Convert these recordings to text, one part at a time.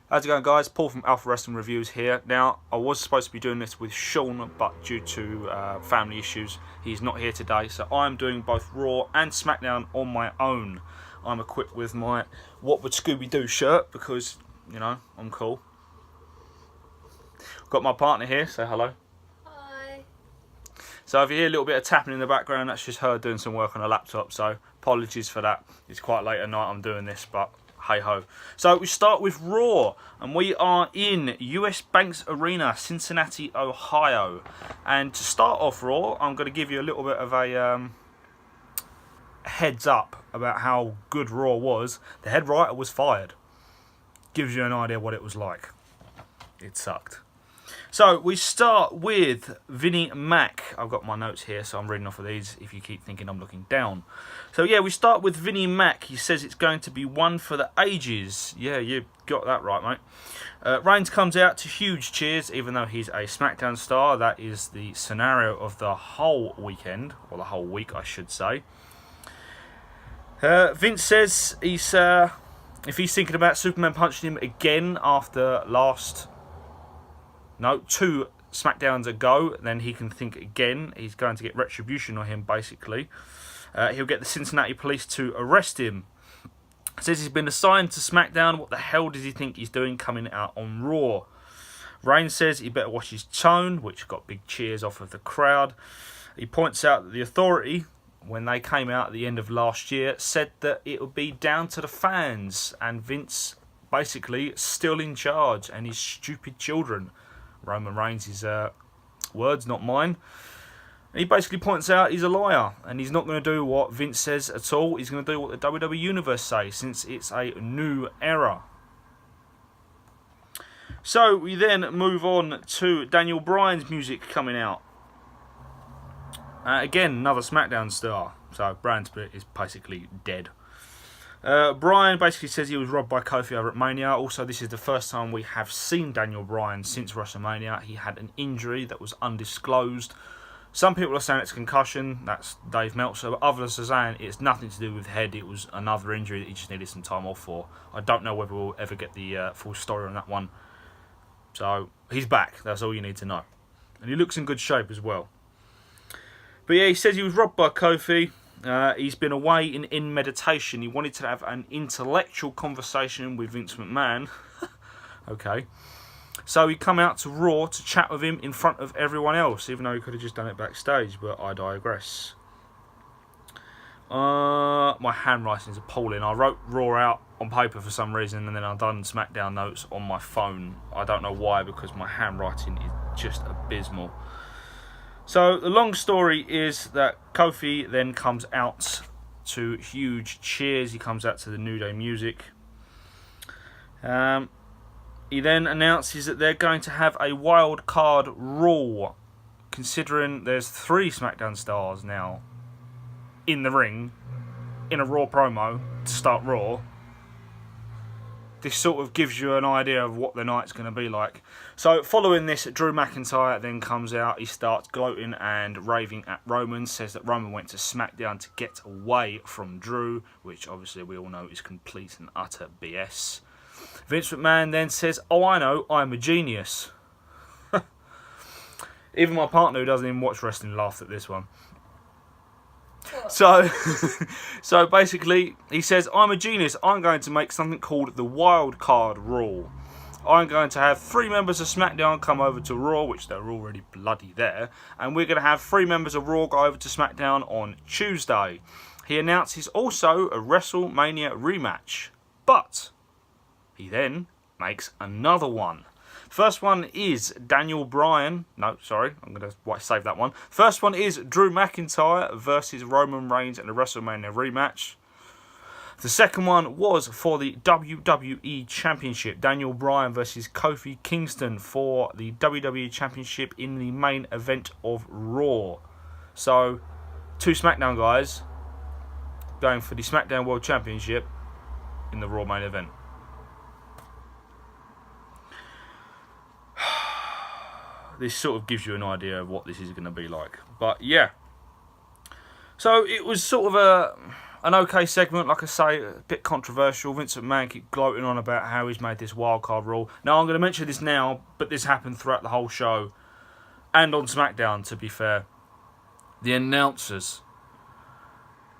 How's it going, guys? Paul from Alpha Wrestling Reviews here. Now, I was supposed to be doing this with Sean, but due to family issues, he's not here today. So I'm doing both Raw and SmackDown on my own. I'm equipped with my What Would Scooby Do shirt because, you know, I'm cool. Got my partner here, say hello. Hi. So if you hear a little bit of tapping in the background, that's just her doing some work on her laptop. So apologies for that. It's quite late at night I'm doing this, but hey ho. So we start with Raw, and we are in US Banks Arena, Cincinnati, Ohio. And to start off Raw, I'm going to give you a little bit of a heads up about how good Raw was. The head writer was fired. Gives you an idea what it was like. It sucked. So we start with Vinnie Mac. I've got my notes here, so I'm reading off of these if you keep thinking I'm looking down. So yeah, we start with Vinnie Mac. He says it's going to be one for the ages. Yeah, you got that right, mate. Reigns comes out to huge cheers, even though he's a SmackDown star. That is the scenario of the whole weekend, or the whole week, I should say. Vince says if he's thinking about Superman punching him again after two SmackDowns ago, then he can think again. He's going to get retribution on him, basically. He'll get the Cincinnati police to arrest him. Says he's been assigned to SmackDown. What the hell does he think he's doing coming out on Raw? Reigns says he better watch his tone, which got big cheers off of the crowd. He points out that the Authority, when they came out at the end of last year, said that it would be down to the fans, and Vince basically still in charge, and his stupid children. Roman Reigns' words, not mine. He basically points out he's a liar, and he's not going to do what Vince says at all. He's going to do what the WWE Universe say, since it's a new era. So we then move on to Daniel Bryan's music coming out. Again, another SmackDown star. So Bryan Split is basically dead. Bryan basically says he was robbed by Kofi over at Mania. Also, this is the first time we have seen Daniel Bryan since WrestleMania. He had an injury that was undisclosed. Some people are saying it's a concussion. That's Dave Meltzer. But others are saying it's nothing to do with head. It was another injury that he just needed some time off for. I don't know whether we'll ever get the full story on that one. So, he's back. That's all you need to know. And he looks in good shape as well. But yeah, he says he was robbed by Kofi. He's been away in meditation. He wanted to have an intellectual conversation with Vince McMahon. Okay. So he come out to Raw to chat with him in front of everyone else, even though he could have just done it backstage, but I digress. My handwriting is appalling. I wrote Raw out on paper for some reason, and then I've done SmackDown notes on my phone. I don't know why, because my handwriting is just abysmal. So the long story is that Kofi then comes out to huge cheers. He comes out to the New Day music. He then announces that they're going to have a wild card Raw, considering there's 3 SmackDown stars now in the ring in a Raw promo to start Raw. This sort of gives you an idea of what the night's going to be like. So following this, Drew McIntyre then comes out. He starts gloating and raving at Roman. Says that Roman went to SmackDown to get away from Drew, which obviously we all know is complete and utter BS. Vince McMahon then says, "Oh, I know, I'm a genius." Even my partner, who doesn't even watch wrestling, laughed at this one. So basically, he says, "I'm a genius. I'm going to make something called the Wild Card Rule. I'm going to have 3 members of SmackDown come over to Raw," which they're already bloody there, "and we're going to have 3 members of Raw go over to SmackDown on Tuesday." He announces also a WrestleMania rematch, but he then makes another one. First one is Daniel Bryan. No, sorry, I'm going to save that one. First one is Drew McIntyre versus Roman Reigns in a WrestleMania rematch. The second one was for the WWE Championship. Daniel Bryan versus Kofi Kingston for the WWE Championship in the main event of Raw. So, 2 SmackDown guys going for the SmackDown World Championship in the Raw main event. This sort of gives you an idea of what this is going to be like. But yeah. So it was sort of An okay segment, like I say, a bit controversial. Vince McMahon keep gloating on about how he's made this wildcard rule. Now, I'm going to mention this now, but this happened throughout the whole show. And on SmackDown, to be fair. The announcers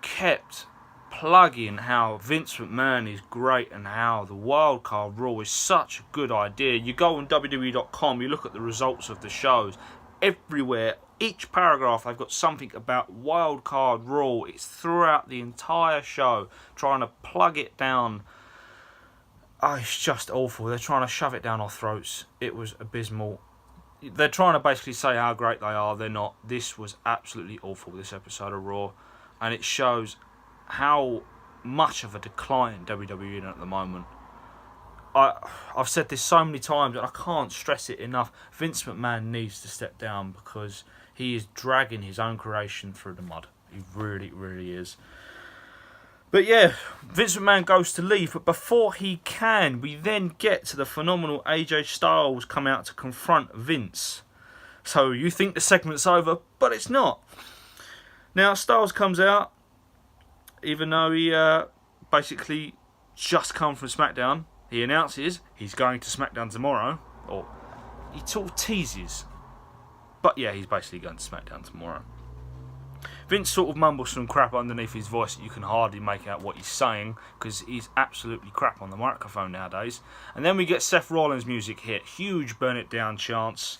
kept plugging how Vince McMahon is great and how the wildcard rule is such a good idea. You go on WWE.com, you look at the results of the shows. Everywhere, each paragraph, they've got something about wildcard rule. It's throughout the entire show, trying to plug it down. Oh, it's just awful. They're trying to shove it down our throats. It was abysmal. They're trying to basically say how great they are. They're not. This was absolutely awful, this episode of Raw. And it shows how much of a decline WWE is in at the moment. I've said this so many times and I can't stress it enough. Vince McMahon needs to step down because he is dragging his own creation through the mud. He really, really is. But yeah, Vince McMahon goes to leave, but before he can, we then get to the phenomenal AJ Styles come out to confront Vince. So you think the segment's over, but it's not. Now Styles comes out, even though he basically just come from SmackDown. He announces he's going to SmackDown tomorrow, or he sort of teases. But yeah, he's basically going to SmackDown tomorrow. Vince sort of mumbles some crap underneath his voice that you can hardly make out what he's saying because he's absolutely crap on the microphone nowadays. And then we get Seth Rollins' music hit, huge burn it down chants.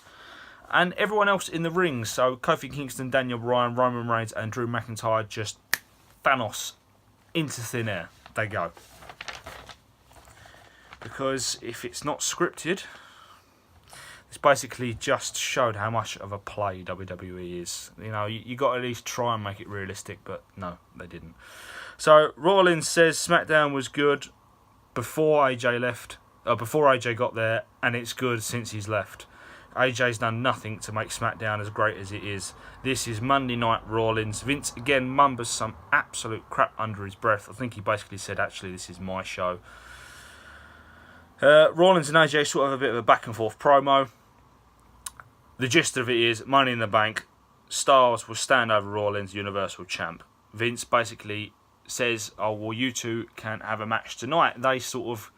And everyone else in the ring, so Kofi Kingston, Daniel Bryan, Roman Reigns and Drew McIntyre just Thanos into thin air. They go. Because if it's not scripted, it's basically just showed how much of a play WWE is. You know, you got to at least try and make it realistic, but no, they didn't. So Rollins says SmackDown was good before AJ left, before AJ got there, and it's good since he's left. AJ's done nothing to make SmackDown as great as it is. This is Monday Night Rollins. Vince again mumbles some absolute crap under his breath. I think he basically said, actually, this is my show. Rollins and AJ sort of have a bit of a back and forth promo. The gist of it is Money in the Bank. Styles will stand over Rollins, Universal Champ. Vince basically says, oh, well, you two can have a match tonight. They sort of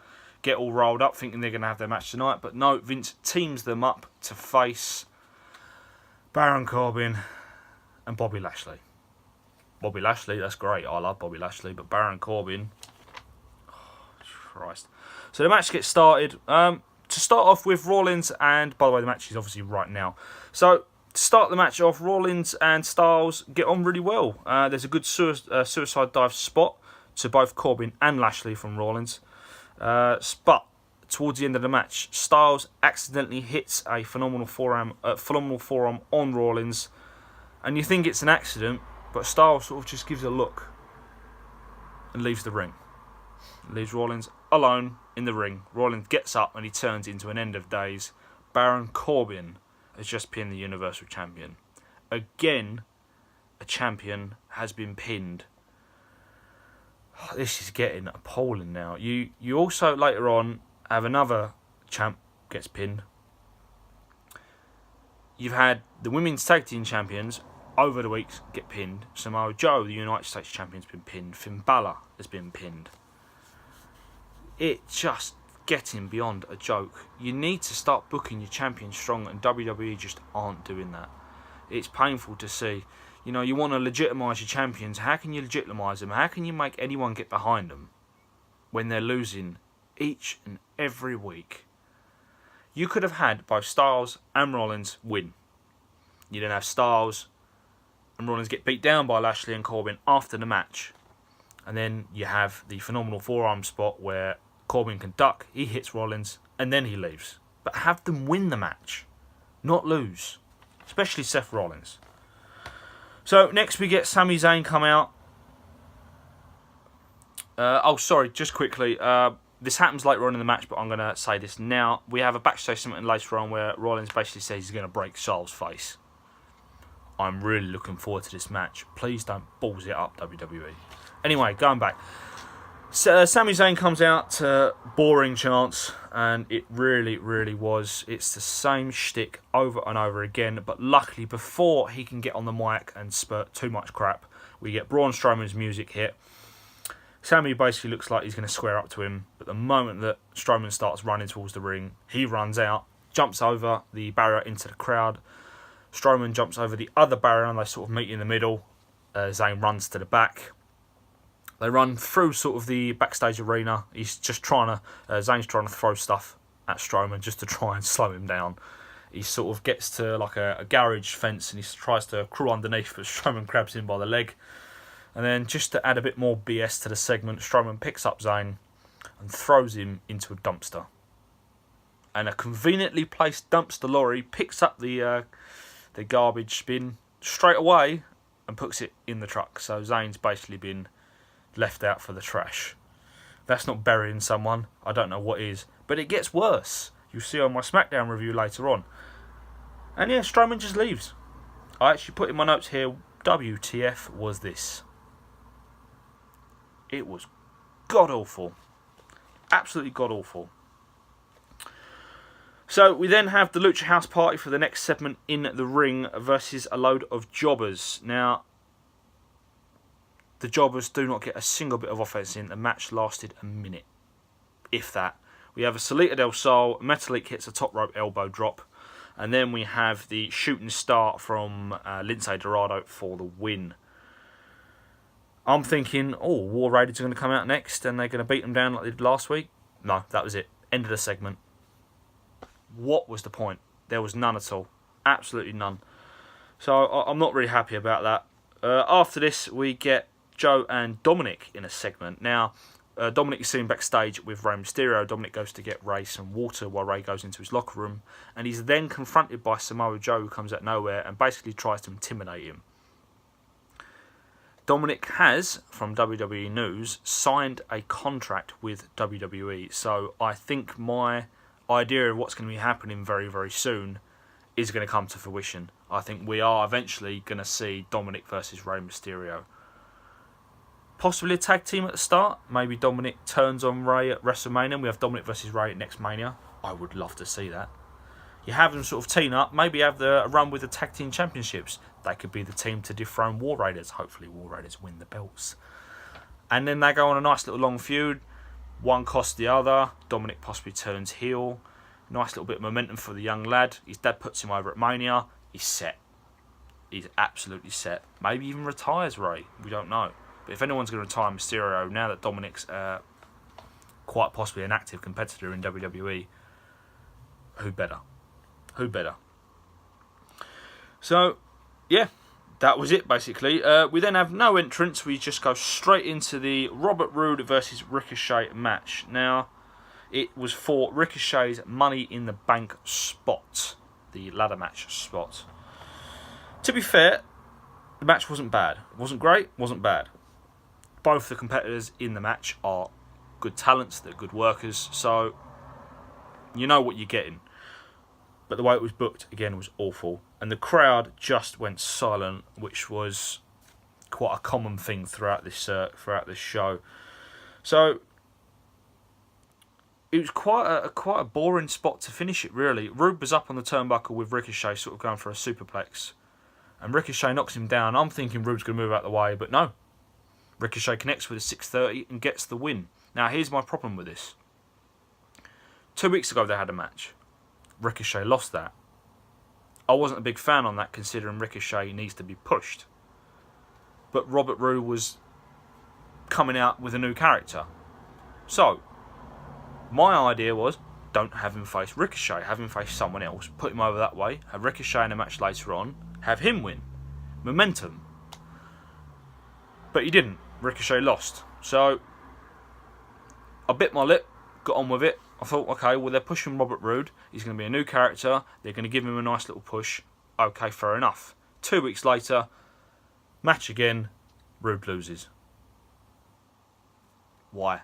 get all rolled up thinking they're going to have their match tonight. But no, Vince teams them up to face Baron Corbin and Bobby Lashley. Bobby Lashley, that's great. I love Bobby Lashley. But Baron Corbin, oh, Christ. So the match gets started. To start off with, Rollins and... By the way, the match is obviously right now. So, to start the match off, Rollins and Styles get on really well. There's a good suicide dive spot to both Corbin and Lashley from Rollins. But towards the end of the match, Styles accidentally hits a phenomenal forearm on Rollins. And you think it's an accident, but Styles sort of just gives a look and leaves the ring. Leaves Rollins alone in the ring. Rollins gets up and he turns into an end of days. Baron Corbin has just pinned the Universal Champion. Again, a champion has been pinned. This is getting appalling now. You also later on have another champ gets pinned. You've had the Women's Tag Team Champions over the weeks get pinned. Samoa Joe, the United States Champion, has been pinned. Finn Balor has been pinned. It's just getting beyond a joke. You need to start booking your champions strong, and WWE just aren't doing that. It's painful to see. You know, you want to legitimise your champions. How can you legitimise them? How can you make anyone get behind them when they're losing each and every week? You could have had both Styles and Rollins win. You then have Styles and Rollins get beat down by Lashley and Corbin after the match. And then you have the phenomenal forearm spot where Corbin can duck, he hits Rollins, and then he leaves. But have them win the match, not lose. Especially Seth Rollins. So next we get Sami Zayn come out. Just quickly. This happens later on in the match, but I'm going to say this now. We have a backstage segment later on where Rollins basically says he's going to break Charles' face. I'm really looking forward to this match. Please don't balls it up, WWE. Anyway, going back. Sami Zayn comes out to boring chants, and it really, really was. It's the same shtick over and over again, but luckily before he can get on the mic and spurt too much crap, we get Braun Strowman's music hit. Sammy basically looks like he's going to square up to him, but the moment that Strowman starts running towards the ring, he runs out, jumps over the barrier into the crowd. Strowman jumps over the other barrier and they sort of meet in the middle. Zayn runs to the back. They run through sort of the backstage arena. He's just Zayn's trying to throw stuff at Strowman just to try and slow him down. He sort of gets to like a garage fence and he tries to crawl underneath, but Strowman grabs him by the leg. And then just to add a bit more BS to the segment, Strowman picks up Zayn and throws him into a dumpster. And a conveniently placed dumpster lorry picks up the garbage bin straight away and puts it in the truck. So Zayn's basically been left out for the trash. That's not burying someone. I don't know what is. But it gets worse. You'll see on my SmackDown review later on. And yeah, Strowman just leaves. I actually put in my notes here, WTF was this? It was god-awful. Absolutely god-awful. So we then have the Lucha House Party for the next segment in the ring versus a load of jobbers. Now, the jobbers do not get a single bit of offense in. The match lasted a minute, if that. We have a Salita del Sol, Metalik hits a top rope elbow drop, and then we have the shooting star from Lince Dorado for the win. I'm thinking, War Raiders are going to come out next and they're going to beat them down like they did last week. No, that was it. End of the segment. What was the point? There was none at all. Absolutely none. So I'm not really happy about that. After this, we get Joe and Dominic in a segment. Now, Dominic is seen backstage with Rey Mysterio. Dominic goes to get Rey some water while Rey goes into his locker room. And he's then confronted by Samoa Joe, who comes out of nowhere and basically tries to intimidate him. Dominic has, from WWE News, signed a contract with WWE. So I think my idea of what's going to be happening very, very soon is going to come to fruition. I think we are eventually going to see Dominic versus Rey Mysterio. Possibly a tag team at the start. Maybe Dominic turns on Rey at WrestleMania. We have Dominic versus Rey at next Mania. I would love to see that. You have them sort of team up. Maybe have a run with the tag team championships. They could be the team to dethrone War Raiders. Hopefully War Raiders win the belts. And then they go on a nice little long feud. One costs the other. Dominic possibly turns heel. Nice little bit of momentum for the young lad. His dad puts him over at Mania. He's set. He's absolutely set. Maybe even retires Rey. We don't know. But if anyone's going to retire Mysterio, now that Dominic's quite possibly an active competitor in WWE, who better? Who better? So, yeah, that was it basically. We then have no entrance. We just go straight into the Robert Roode versus Ricochet match. Now, it was for Ricochet's Money in the Bank spot, the ladder match spot. To be fair, the match wasn't bad. It wasn't great, wasn't bad. Both the competitors in the match are good talents, they're good workers, so you know what you're getting. But the way it was booked, again, was awful. And the crowd just went silent, which was quite a common thing throughout this show. So it was quite a boring spot to finish it, really. Roode was up on the turnbuckle with Ricochet, sort of going for a superplex. And Ricochet knocks him down. I'm thinking Roode's going to move out of the way, but no. Ricochet connects with a 630 and gets the win. Now, here's my problem with this. 2 weeks ago, they had a match. Ricochet lost that. I wasn't a big fan on that, considering Ricochet needs to be pushed. But Robert Roode was coming out with a new character. So, my idea was, don't have him face Ricochet, have him face someone else, put him over that way, have Ricochet in a match later on, have him win. Momentum. But he didn't. Ricochet lost. So, I bit my lip, got on with it. I thought, okay, well, they're pushing Robert Roode. He's going to be a new character. They're going to give him a nice little push. Okay, fair enough. 2 weeks later, match again, Roode loses. Why?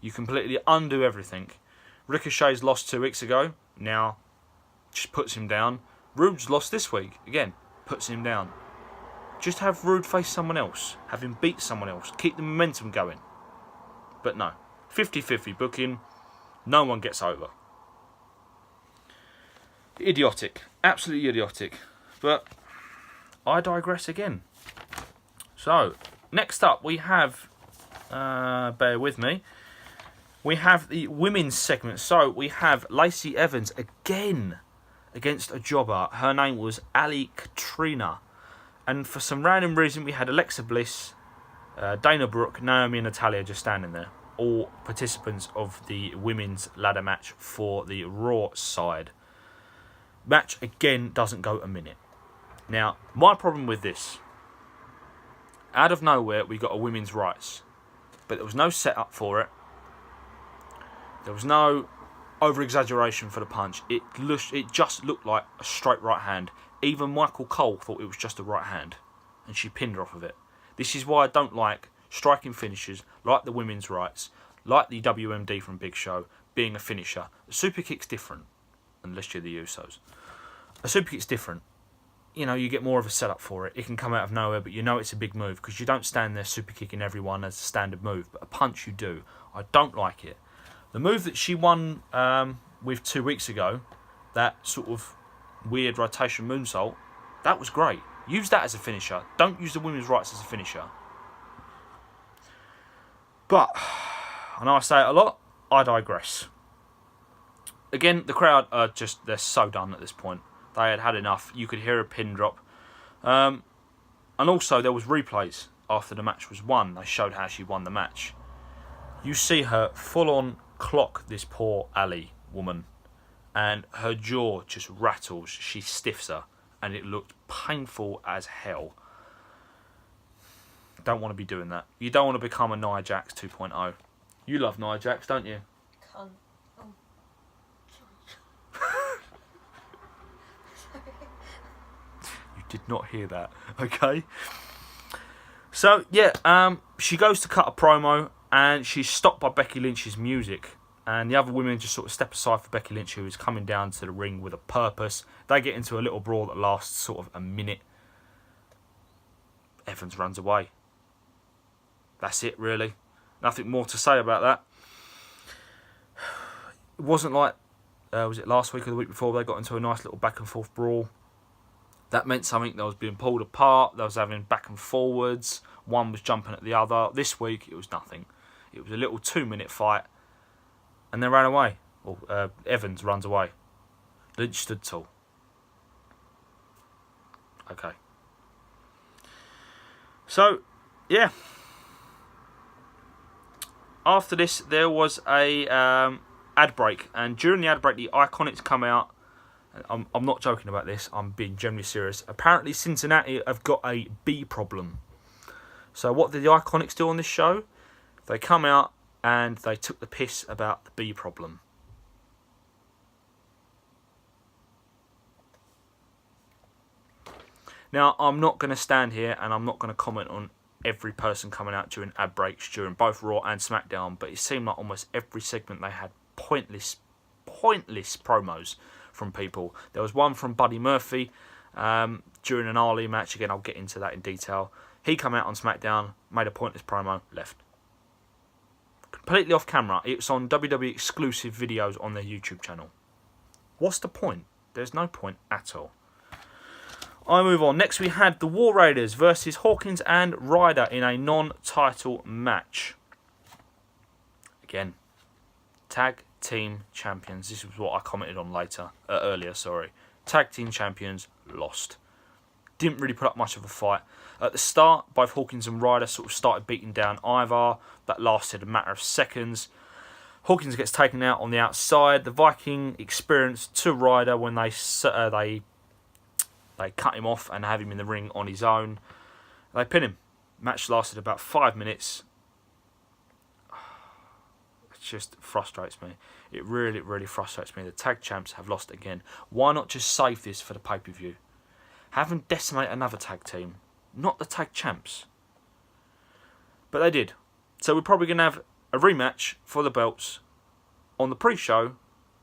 You completely undo everything. Ricochet's lost 2 weeks ago. Now, just puts him down. Roode's lost this week. Again, puts him down. Just have Roode face someone else. Have him beat someone else. Keep the momentum going. But no. 50-50 booking. No one gets over. Idiotic. Absolutely idiotic. But I digress again. So, next up we have Bear with me. We have the women's segment. So we have Lacey Evans again against a jobber. Her name was Ali Katrina. And for some random reason, we had Alexa Bliss, Dana Brooke, Naomi and Natalia just standing there. All participants of the women's ladder match for the Raw side. Match, again, doesn't go a minute. Now, my problem with this. Out of nowhere, we got a women's rights. But there was no setup for it. There was no over-exaggeration for the punch. It just looked like a straight right hand. Even Michael Cole thought it was just a right hand. And she pinned her off of it. This is why I don't like striking finishes, like the women's rights, like the WMD from Big Show, being a finisher. A super kick's different, unless you're the Usos. A super kick's different. You know, you get more of a setup for it. It can come out of nowhere, but you know it's a big move, because you don't stand there super kicking everyone as a standard move, but a punch you do. I don't like it. The move that she won with 2 weeks ago, that sort of weird rotation moonsault, that was great. Use that as a finisher. Don't use the women's rights as a finisher. But, I know I say it a lot, I digress. Again, the crowd are just, they're so done at this point. They had enough. You could hear a pin drop. And also, there was replays after the match was won. They showed how she won the match. You see her full-on clock this poor Ali woman, and her jaw just rattles. She stiffs her, and it looked painful as hell. Don't want to be doing that. You don't want to become a Nia Jax 2.0. You love Nia Jax, don't you? Cunt. Oh. You did not hear that, okay? So, yeah, she goes to cut a promo, and she's stopped by Becky Lynch's music. And the other women just sort of step aside for Becky Lynch, who is coming down to the ring with a purpose. They get into a little brawl that lasts sort of a minute. Evans runs away. That's it, really. Nothing more to say about that. It wasn't like, was it last week or the week before, they got into a nice little back and forth brawl. That meant something. That was being pulled apart. They was having back and forwards. One was jumping at the other. This week, it was nothing. It was a little 2-minute fight. And they ran away. Well, Evans runs away. Lynch stood tall. Okay. So, yeah. After this, there was a ad break. And during the ad break, the Iconics come out. I'm not joking about this. I'm being genuinely serious. Apparently, Cincinnati have got a bee problem. So what did the Iconics do on this show? They come out and they took the piss about the bee problem. Now, I'm not going to stand here and I'm not going to comment on every person coming out during ad breaks during both Raw and SmackDown, but it seemed like almost every segment they had pointless promos from people. There was one from Buddy Murphy during an Ali match. Again, I'll get into that in detail. He came out on SmackDown, made a pointless promo, left. Completely off camera. It's on WWE exclusive videos on their YouTube channel. What's the point? There's no point at all. I move on. Next we had the War Raiders versus Hawkins and Ryder in a non-title match. Again, tag team champions. This is what I commented on earlier. Tag team champions lost. Didn't really put up much of a fight. At the start, both Hawkins and Ryder sort of started beating down Ivar. That lasted a matter of seconds. Hawkins gets taken out on the outside. The Viking experience to Ryder when they cut him off and have him in the ring on his own. They pin him. Match lasted about 5 minutes. It just frustrates me. It really, really frustrates me. The tag champs have lost again. Why not just save this for the pay-per-view? Have them decimate another tag team. Not the tag champs. But they did. So we're probably going to have a rematch for the belts on the pre-show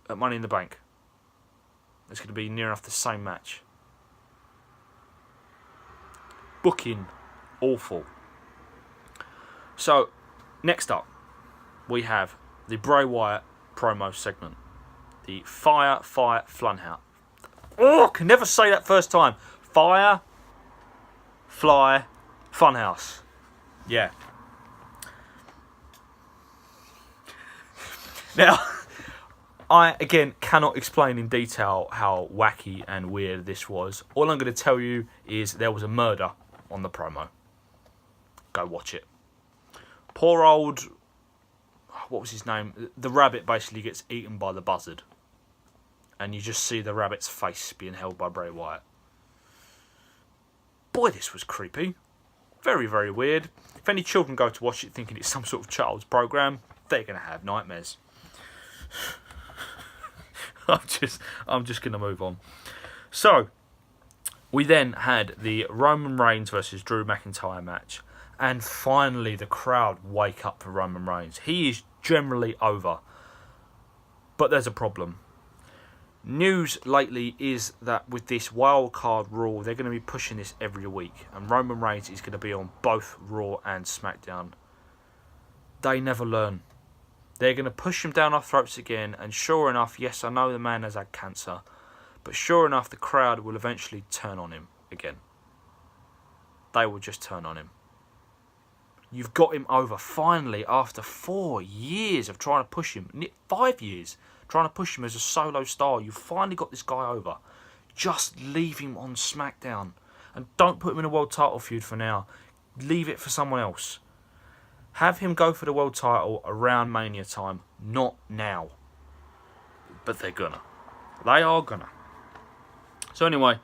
at Money in the Bank. It's going to be near enough the same match. Booking awful. So, next up, we have the Bray Wyatt promo segment. The Fire Funhouse. Oh, I can never say that first time. Fly Funhouse. Yeah. Now, I, again, cannot explain in detail how wacky and weird this was. All I'm going to tell you is there was a murder on the promo. Go watch it. Poor old... What was his name? The rabbit basically gets eaten by the buzzard. And you just see the rabbit's face being held by Bray Wyatt. Boy, this was creepy. Very, very weird. If any children go to watch it thinking it's some sort of child's program, they're going to have nightmares. I'm just going to move on. So, we then had the Roman Reigns versus Drew McIntyre match. And finally, the crowd wake up for Roman Reigns. He is generally over. But there's a problem. News lately is that with this wildcard rule, they're going to be pushing this every week. And Roman Reigns is going to be on both Raw and SmackDown. They never learn. They're going to push him down our throats again. And sure enough, yes, I know the man has had cancer. But sure enough, the crowd will eventually turn on him again. They will just turn on him. You've got him over finally after 4 years of trying to push him. 5 years. Trying to push him as a solo star. You've finally got this guy over. Just leave him on SmackDown. And don't put him in a world title feud for now. Leave it for someone else. Have him go for the world title around Mania time. Not now. But they're gonna. They are gonna. So anyway,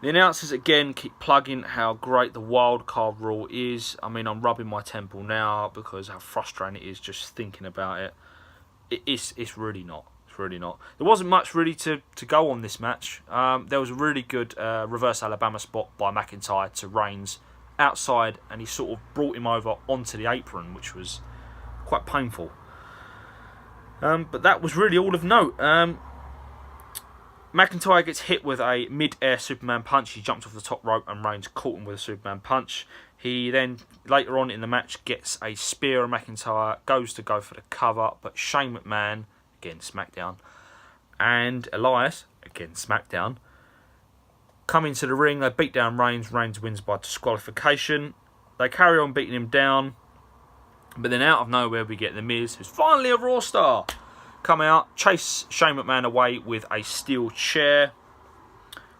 the announcers again keep plugging how great the wild card rule is. I mean, I'm rubbing my temple now because how frustrating it is just thinking about it. It's really not. Really not. There wasn't much really to go on this match. There was a really good reverse Alabama spot by McIntyre to Reigns outside, and he sort of brought him over onto the apron, which was quite painful. But that was really all of note. McIntyre gets hit with a mid-air Superman punch. He jumps off the top rope and Reigns caught him with a Superman punch. He then, later on in the match, gets a spear of McIntyre, goes to go for the cover, but Shane McMahon, again SmackDown, and Elias, again SmackDown, come into the ring. They beat down Reigns. Reigns wins by disqualification. They carry on beating him down, but then out of nowhere we get The Miz, who's finally a Raw star, come out, chase Shane McMahon away with a steel chair.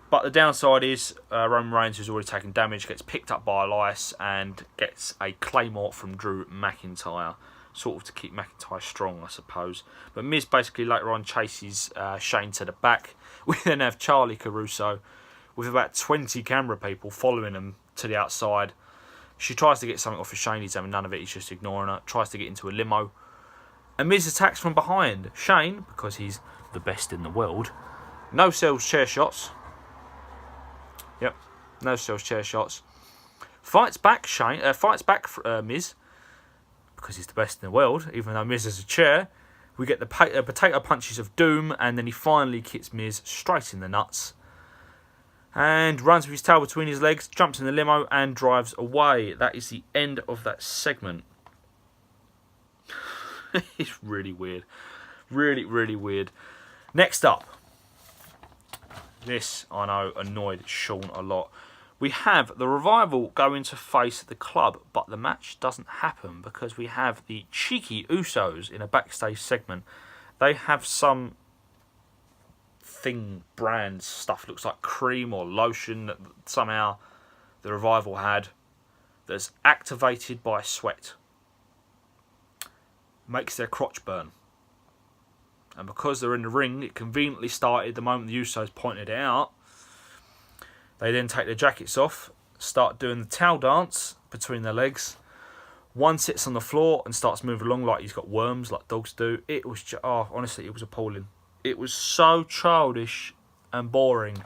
But the downside is Roman Reigns, who's already taken damage, gets picked up by Elias and gets a Claymore from Drew McIntyre. Sort of to keep McIntyre strong, I suppose. But Miz basically later on chases Shane to the back. We then have Charlie Caruso with about 20 camera people following him to the outside. She tries to get something off of Shane. He's having none of it. He's just ignoring her. Tries to get into a limo. And Miz attacks from behind. Shane, because he's the best in the world, no sells chair shots. Yep, no sells chair shots. Fights back Miz, because he's the best in the world, even though Miz has a chair. We get the potato punches of doom, and then he finally kicks Miz straight in the nuts. And runs with his tail between his legs, jumps in the limo, and drives away. That is the end of that segment. It's really weird. Really, really weird. Next up. This, I know, annoyed Sean a lot. We have the Revival going to face the Club, but the match doesn't happen because we have the cheeky Usos in a backstage segment. They have some brand stuff, looks like cream or lotion that somehow the Revival had, that's activated by sweat. Makes their crotch burn. And because they're in the ring, it conveniently started the moment the Usos pointed it out. They then take their jackets off, start doing the towel dance between their legs. One sits on the floor and starts moving along like he's got worms, like dogs do. It was honestly, it was appalling. It was so childish and boring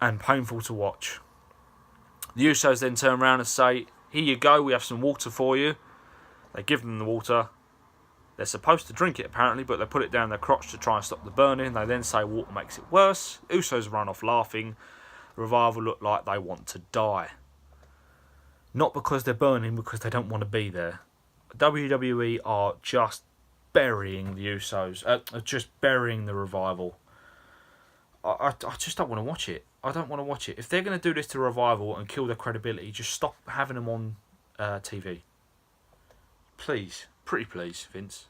and painful to watch. The Usos then turn around and say, "Here you go, we have some water for you." They give them the water. They're supposed to drink it apparently, but they put it down their crotch to try and stop the burning. They then say water makes it worse. Usos run off laughing. Revival look like they want to die. Not because they're burning, because they don't want to be there. WWE are just burying the Usos, just burying the Revival. I just don't want to watch it. I don't want to watch it. If they're going to do this to Revival and kill their credibility, just stop having them on TV. Please. Pretty please, Vince.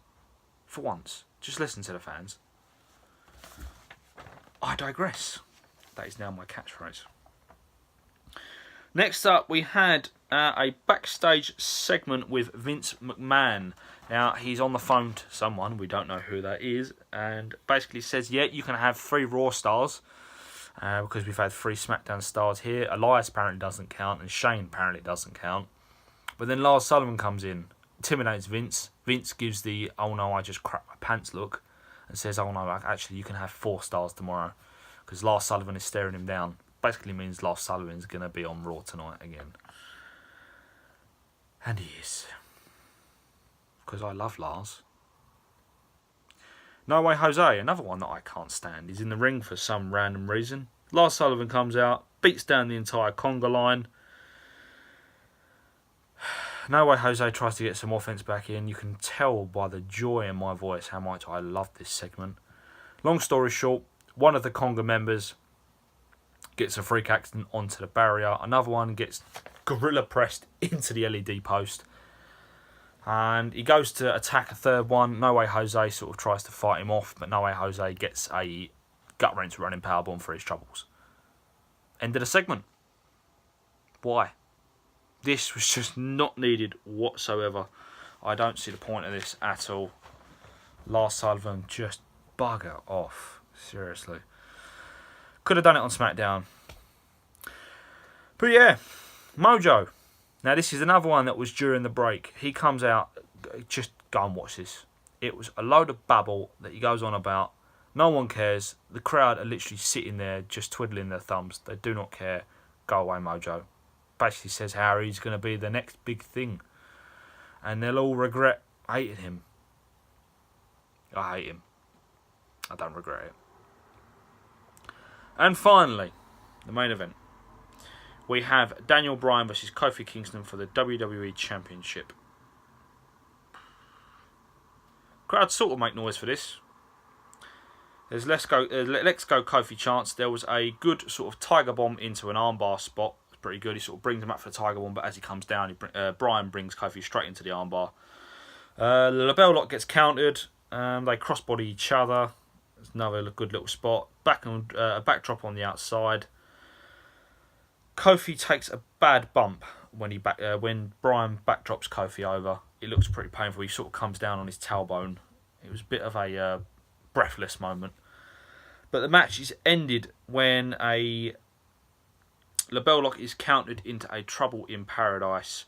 For once. Just listen to the fans. I digress. That is now my catchphrase. Next up, we had a backstage segment with Vince McMahon. Now, he's on the phone to someone, we don't know who that is, and basically says, yeah, you can have 3 Raw stars, because we've had 3 SmackDown stars here. Elias apparently doesn't count, and Shane apparently doesn't count. But then Lars Sullivan comes in, intimidates Vince. Vince gives the, oh no, I just crap my pants look, and says, oh no, actually you can have 4 stars tomorrow, because Lars Sullivan is staring him down. Basically means Lars Sullivan's going to be on Raw tonight again. And he is. Because I love Lars. No Way Jose, another one that I can't stand. He's in the ring for some random reason. Lars Sullivan comes out, beats down the entire conga line. No Way Jose tries to get some offense back in. You can tell by the joy in my voice how much I love this segment. Long story short, one of the conga members gets a freak accident onto the barrier. Another one gets gorilla pressed into the LED post. And he goes to attack a third one. No Way Jose sort of tries to fight him off, but No Way Jose gets a gut-wrench running powerbomb for his troubles. End of the segment. Why? This was just not needed whatsoever. I don't see the point of this at all. Lars Sullivan, just bugger off. Seriously. Could have done it on SmackDown. But yeah, Mojo. Now this is another one that was during the break. He comes out, just go and watch this. It was a load of babble that he goes on about. No one cares. The crowd are literally sitting there just twiddling their thumbs. They do not care. Go away, Mojo. Basically says how he's going to be the next big thing. And they'll all regret hating him. I hate him. I don't regret it. And finally, the main event. We have Daniel Bryan versus Kofi Kingston for the WWE Championship. Crowd sort of make noise for this. There's Let's Go Kofi chants. There was a good sort of tiger bomb into an armbar spot. It's pretty good. He sort of brings him up for the tiger bomb, but as he comes down, Bryan brings Kofi straight into the armbar. The LeBell Lock gets countered. They crossbody each other. There's another good little spot. A backdrop on the outside. Kofi takes a bad bump when Bryan backdrops Kofi over. It looks pretty painful. He sort of comes down on his tailbone. It was a bit of a breathless moment. But the match is ended when a LeBell Lock is countered into a Trouble in Paradise.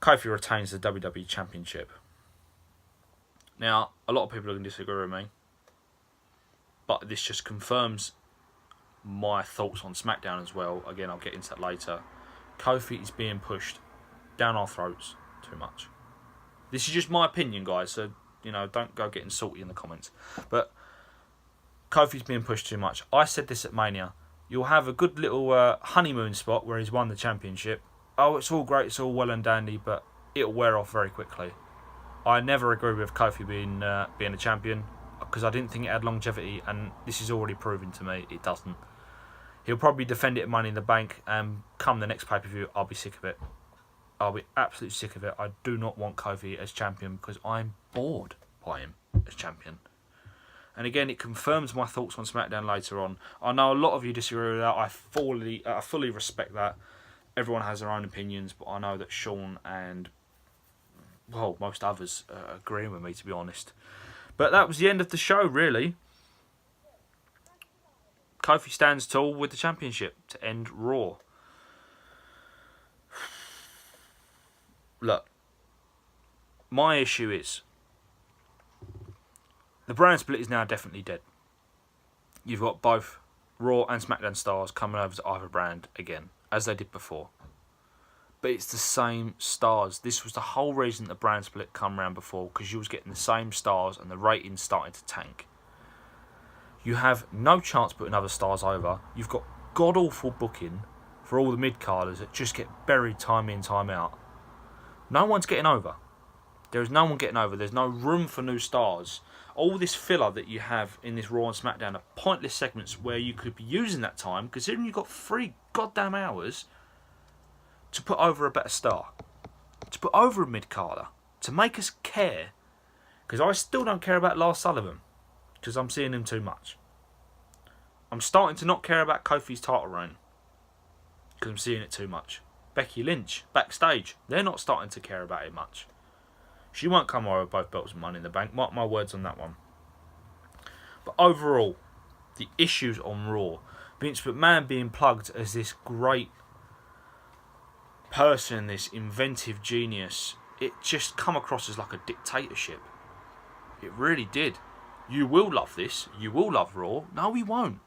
Kofi retains the WWE Championship. Now, a lot of people are going to disagree with me, but this just confirms my thoughts on SmackDown as well. Again, I'll get into that later. Kofi is being pushed down our throats too much. This is just my opinion, guys, so, don't go getting salty in the comments. But Kofi's being pushed too much. I said this at Mania. You'll have a good little honeymoon spot where he's won the championship. Oh, it's all great, it's all well and dandy, but it'll wear off very quickly. I never agree with Kofi being a champion because I didn't think it had longevity, and this is already proven to me it doesn't. He'll probably defend it at Money in the Bank, and come the next pay-per-view, I'll be sick of it. I'll be absolutely sick of it. I do not want Kofi as champion because I'm bored by him as champion. And again, it confirms my thoughts on SmackDown later on. I know a lot of you disagree with that. I fully respect that. Everyone has their own opinions, but I know that Sean and, well, most others are agreeing with me, to be honest. But that was the end of the show, really. Kofi stands tall with the championship to end Raw. Look, my issue is the brand split is now definitely dead. You've got both Raw and SmackDown stars coming over to either brand again, as they did before. But it's the same stars. This was the whole reason the brand split come around before, because you was getting the same stars and the ratings starting to tank. You have no chance putting other stars over. You've got god-awful booking for all the mid-carders that just get buried time in, time out. No one's getting over. There is no one getting over. There's no room for new stars. All this filler that you have in this Raw and SmackDown are pointless segments where you could be using that time, considering you've got 3 goddamn hours, to put over a better star. To put over a mid-carder. To make us care Because I still don't care about Lars Sullivan. Because I'm seeing him too much. I'm starting to not care about Kofi's title reign. Because I'm seeing it too much. Becky Lynch, backstage. They're not starting to care about it much. She won't come over with both belts and Money in the Bank. Mark my words on that one. But overall, the issues on Raw. Vince McMahon being plugged as this great person, this inventive genius. It just come across as like a dictatorship. It really did. You will love this. You will love Raw. No, we won't.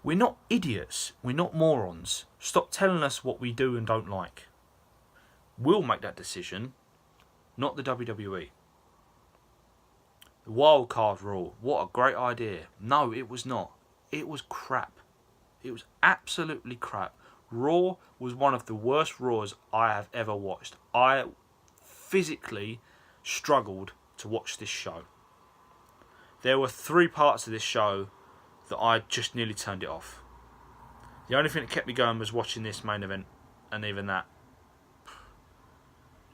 We're not idiots. We're not morons. Stop telling us what we do and don't like. We'll make that decision, not the WWE. The wild card Raw. What a great idea. No, it was not. It was crap. It was absolutely crap. Raw was one of the worst Raws I have ever watched. I physically struggled to watch this show. There were 3 parts of this show that I just nearly turned it off. The only thing that kept me going was watching this main event, and even that,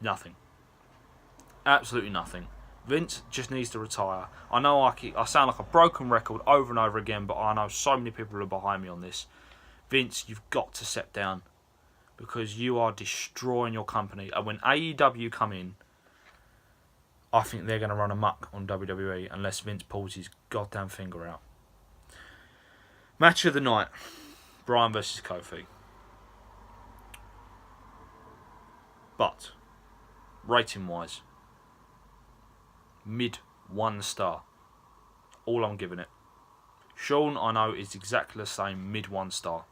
nothing. Absolutely nothing. Vince just needs to retire. I know I sound like a broken record over and over again, but I know so many people are behind me on this. Vince, you've got to step down because you are destroying your company. And when AEW come in, I think they're going to run amok on WWE unless Vince pulls his goddamn finger out. Match of the night. Bryan versus Kofi. But, rating-wise, mid 1 star. All I'm giving it. Sean, I know, is exactly the same, mid 1 star.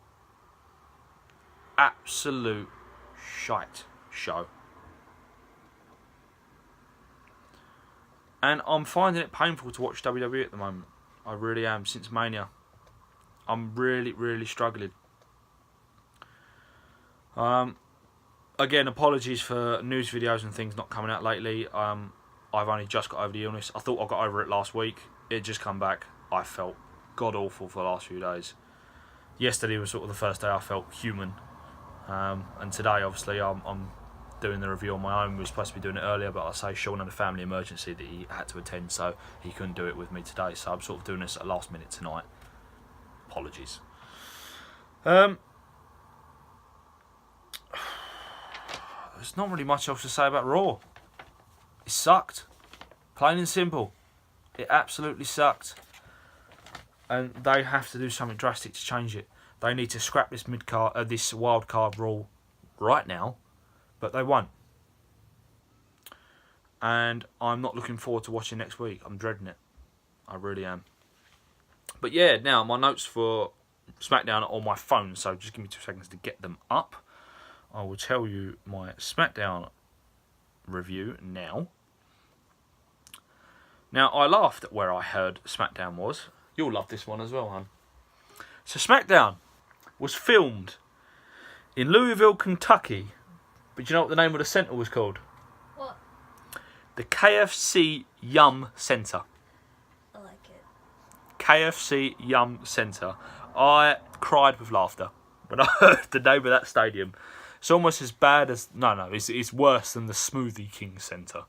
Absolute shite show. And I'm finding it painful to watch WWE at the moment. I really am, since Mania. I'm really, really struggling. Again, apologies for news videos and things not coming out lately. I've only just got over the illness. I thought I got over it last week. It just come back. I felt god-awful for the last few days. Yesterday was sort of the first day I felt human. And today, obviously, I'm doing the review on my own. We were supposed to be doing it earlier, but I say Sean had a family emergency that he had to attend, so he couldn't do it with me today. So I'm sort of doing this at the last minute tonight. Apologies. There's not really much else to say about Raw. It sucked. Plain and simple. It absolutely sucked. And they have to do something drastic to change it. They need to scrap this this wild card rule right now, but they won't. And I'm not looking forward to watching next week. I'm dreading it. I really am. But yeah, now my notes for SmackDown are on my phone, so just give me 2 seconds to get them up. I will tell you my SmackDown review now. Now, I laughed at where I heard SmackDown was. You'll love this one as well, hon. So SmackDown was filmed in Louisville, Kentucky. But do you know what the name of the centre was called? What? The KFC Yum Centre. I like it. KFC Yum Centre. I cried with laughter when I heard the name of that stadium. It's almost as bad as... No, it's worse than the Smoothie King Centre,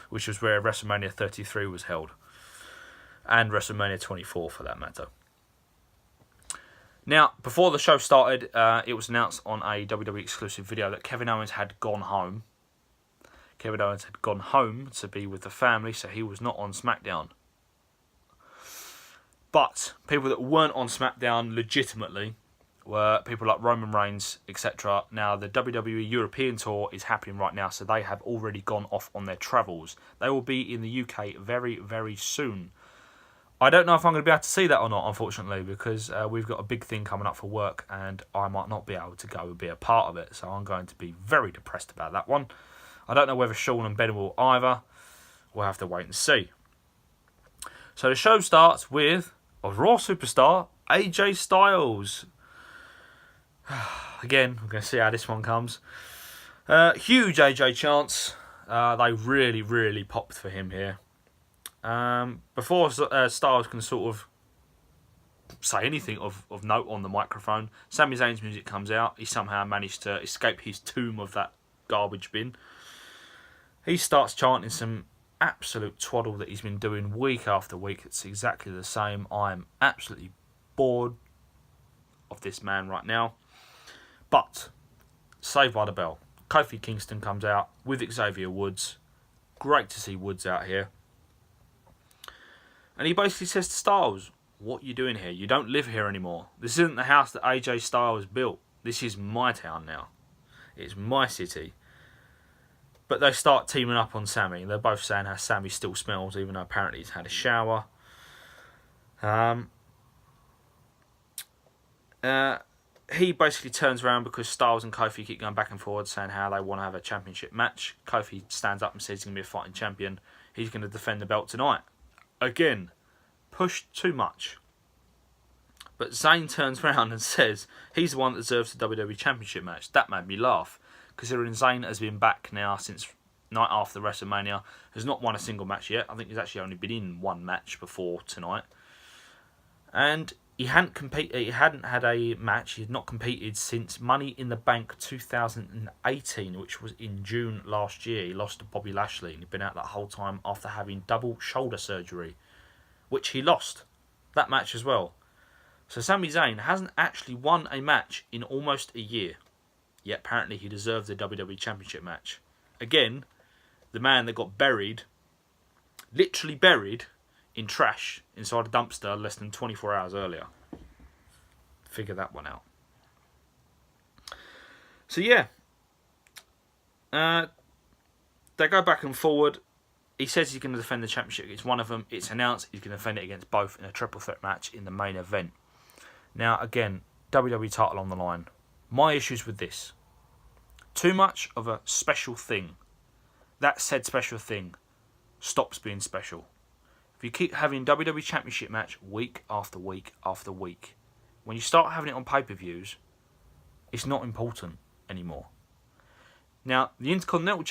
which was where WrestleMania 33 was held. And WrestleMania 24, for that matter. Now, before the show started, it was announced on a WWE exclusive video that Kevin Owens had gone home. Kevin Owens had gone home to be with the family, so he was not on SmackDown. But people that weren't on SmackDown legitimately were people like Roman Reigns, etc. Now, the WWE European Tour is happening right now, so they have already gone off on their travels. They will be in the UK very, very soon. I don't know if I'm going to be able to see that or not, unfortunately, because we've got a big thing coming up for work and I might not be able to go and be a part of it. So I'm going to be very depressed about that one. I don't know whether Sean and Ben will either. We'll have to wait and see. So the show starts with a Raw superstar, AJ Styles. Again, we're going to see how this one comes. Huge AJ chance. They really, really popped for him here. Before Styles can sort of say anything of note on the microphone, Sami Zayn's music comes out. He somehow managed to escape his tomb of that garbage bin. He starts chanting some absolute twaddle that he's been doing week after week. It's exactly the same. I'm absolutely bored of this man right now. But, saved by the bell. Kofi Kingston comes out with Xavier Woods. Great to see Woods out here. And he basically says to Styles, what are you doing here? You don't live here anymore. This isn't the house that AJ Styles built. This is my town now. It's my city. But they start teaming up on Sammy. They're both saying how Sammy still smells, even though apparently he's had a shower. He basically turns around because Styles and Kofi keep going back and forward, saying how they want to have a championship match. Kofi stands up and says he's going to be a fighting champion. He's going to defend the belt tonight. Again, pushed too much. But Zayn turns around and says he's the one that deserves the WWE Championship match. That made me laugh, considering Zayn has been back now since night after WrestleMania, has not won a single match yet. I think he's actually only been in one match before tonight. And he hadn't had a match. He had not competed since Money in the Bank 2018, which was in June last year. He lost to Bobby Lashley, and he'd been out that whole time after having double shoulder surgery, which he lost that match as well. So Sami Zayn hasn't actually won a match in almost a year, yet apparently he deserves the WWE Championship match. Again, the man that got buried, literally buried, in trash inside a dumpster less than 24 hours earlier. Figure that one out. So yeah, they go back and forward. He says he's going to defend the championship against one of them. It's announced he's going to defend it against both in a triple threat match in the main event. Now again, WWE title on the line. My issues with this: too much of a special thing. That said special thing stops being special. If you keep having WWE Championship match week after week after week, when you start having it on pay-per-views, it's not important anymore. Now, the Intercontinental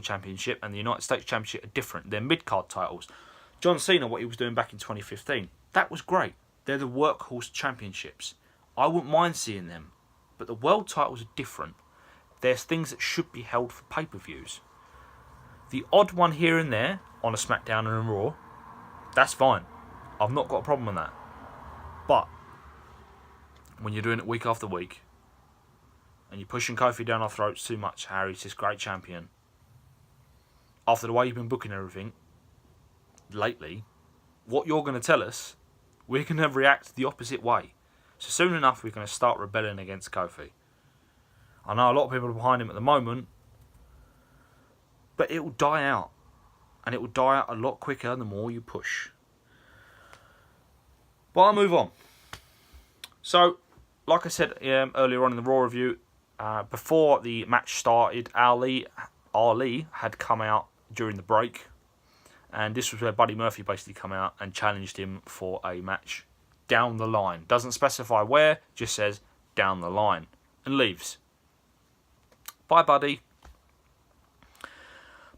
Championship and the United States Championship are different. They're mid-card titles. John Cena, what he was doing back in 2015, that was great. They're the workhorse championships. I wouldn't mind seeing them. But the world titles are different. There's things that should be held for pay-per-views. The odd one here and there on a SmackDown and a Raw, that's fine. I've not got a problem with that. But when you're doing it week after week and you're pushing Kofi down our throats too much, Harry's this great champion, after the way you've been booking everything lately, what you're going to tell us, we're going to react the opposite way. So soon enough, we're going to start rebelling against Kofi. I know a lot of people are behind him at the moment, but it will die out. And it will die out a lot quicker the more you push. But I'll move on. So, like I said earlier on in the Raw review, before the match started, Ali had come out during the break. And this was where Buddy Murphy basically come out and challenged him for a match down the line. Doesn't specify where, just says down the line. And leaves. Bye, Buddy.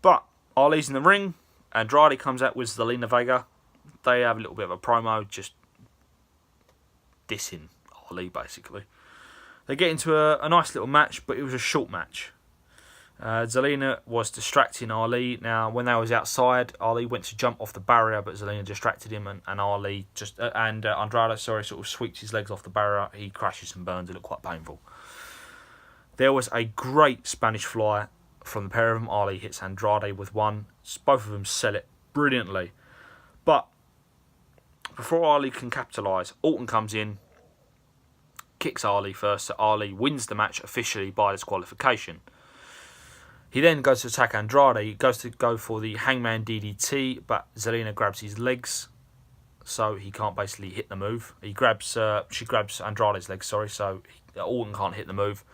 But Ali's in the ring. Andrade comes out with Zelina Vega. They have a little bit of a promo, just dissing Ali, basically. They get into a nice little match, but it was a short match. Zelina was distracting Ali. Now, when they was outside, Ali went to jump off the barrier, but Zelina distracted him, and Ali Andrade sort of sweeps his legs off the barrier. He crashes and burns. It looked quite painful. There was a great Spanish fly from the pair of them. Ali hits Andrade with one. Both of them sell it brilliantly. But before Ali can capitalise, Orton comes in, kicks Ali first, so Ali wins the match officially by disqualification. He then goes to attack Andrade. He goes to go for the Hangman DDT, but Zelina grabs his legs, so he can't basically hit the move. She grabs Andrade's legs, so Orton can't hit the move.